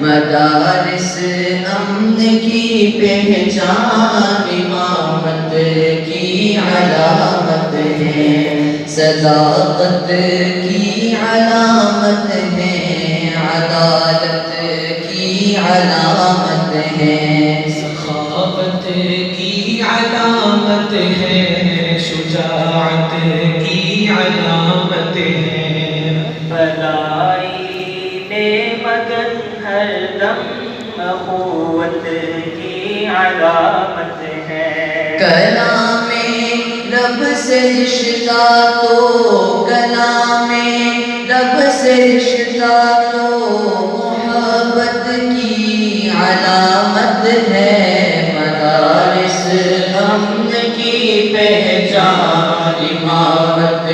مدارس امن کی پہچان امامت کی علامت ہے، صداقت کی علامت ہے، عدالت کی علامت ہے، سخاوت کی علامت ہے، شجاعت کی علامت ہے، بلائی مدن ہر دم اخوت کی علامت ہے، کلام رب سے رشتہ تو کلام رب سے رشتہ تو محبت کی علامت ہے، مدارس امن کی پہچان امامت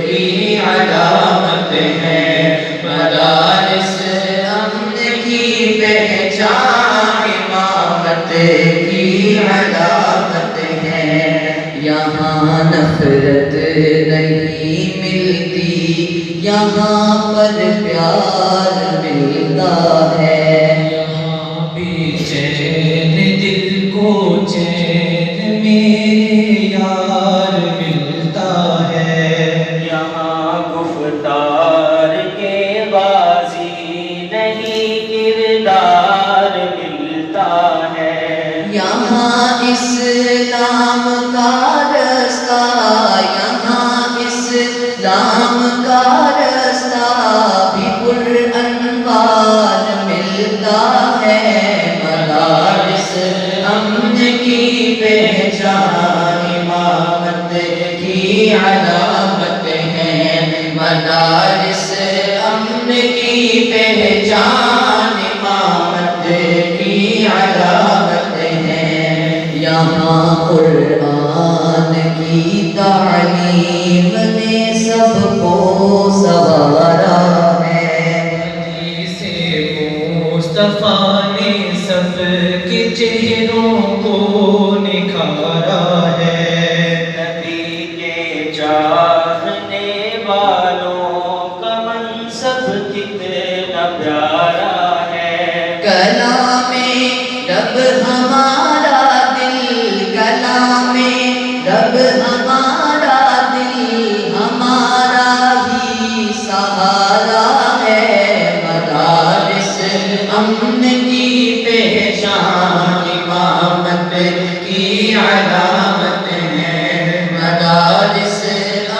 کی علامت ہے، مدارس امن کی پہچان امامت کی علامت ہے، یہاں نفرت نہیں ملتی، یہاں پر پیار ملتا ہے، یہاں بھی چین دل کو چین میرے یار ملتا ہے، یہاں گفتار کے غازی نہیں کردار ملتا ہے، یہاں اسلام کا رستہ، یہاں اسلام کا رستہ بھی پر انوار ملتا ہے، مدارس امن کی پہچان امامت کی علامت ہے، مدارس امن کی پہچان امامت کی علامت ہے، یہاں قرآن کی تعلیم نے سب کو سنوارا ہے، حدیث مصطفیٰ نے سب کے چہروں کو نکھارا ہے، نبی کے چاہنے والوں کا منصب کتنا پیارا ہے، کلام رب ہمارا دل، کلام رب ہمارا دل ہمارا ہی سہارا ہے، مدارس امن کی پہچان امامت کی علامت ہے، مدارس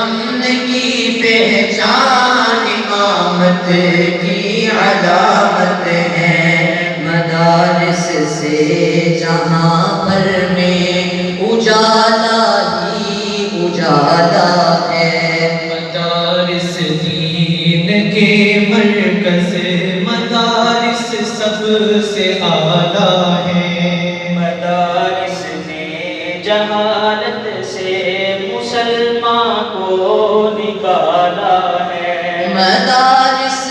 امن کی پہچان امامت کی علامت ہے، مدارس سے جہاں پر میں اجالا ہی اجالا ہے، مدارس دین کے مرکز، مدارس سب سے اعلیٰ ہیں، مدارس نے جہالت سے مسلمان کو نکالا ہے، مدارس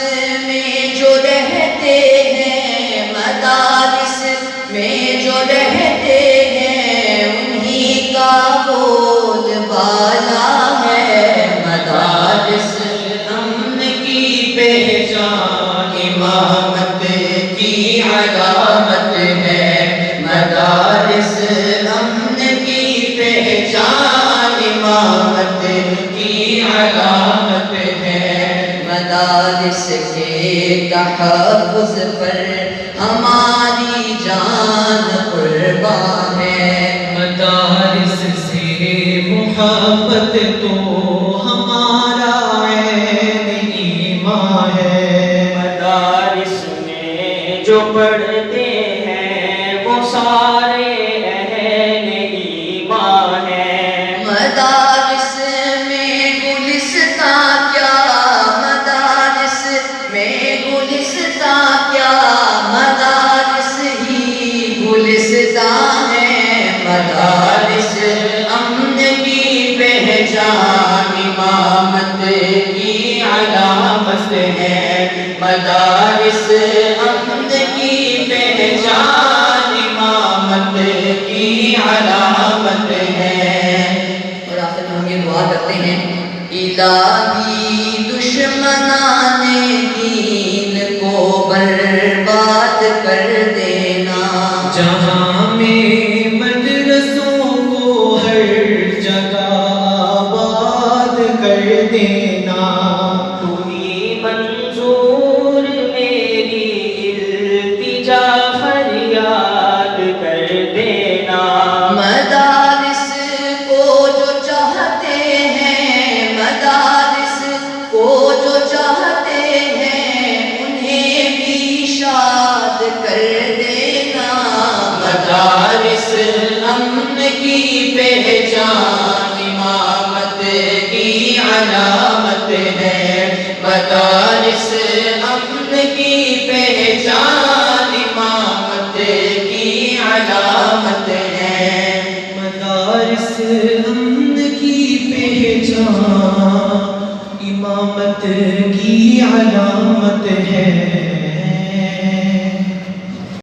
میں جو رہتے ہیں، مدارس میں جو رہتے ہیں انہی کا بول بالا ہے، مدارس امن کی پہچان امامت کی علامت ہے، مدارس امن کی پہچان امامت کی علامت ہے، مدارس کے تحفظ پر ہماری جان قربان ہے، مدارس سے محبت تو ہمارا عین ایمان ہے، مدارس میں جو پڑھتے ہیں وہ سارے اہل ایمان ہیں، مدارس میں گلستان کیا، مدارس میں گلستان کیا، مدارس ہی گلستان ہے، مدارس امن کی پہچان امامت کی علامت ہے، مدارس امن کی پہچان امامت کی علامت ہے، اور آخر میں ہم یہ دعا کرتے ہیں، الہی دشمنان دین کو برباد کر دینا، جہاں میں مدرسوں کو ہر جگہ آباد کر دینا، تو ہی منظور میری التجا فریاد کر دینا، مدارس کو جو چاہتے ہیں، مدارس کو جو چاہتے ہیں انہیں بھی شاد کر دینا، مدارس امن کی پہچان امامت کی علامت ہے، مدارس امن کی پہچان امامت کی علامت ہے، مدارس امن کی پہچان امامت کی علامت ہے۔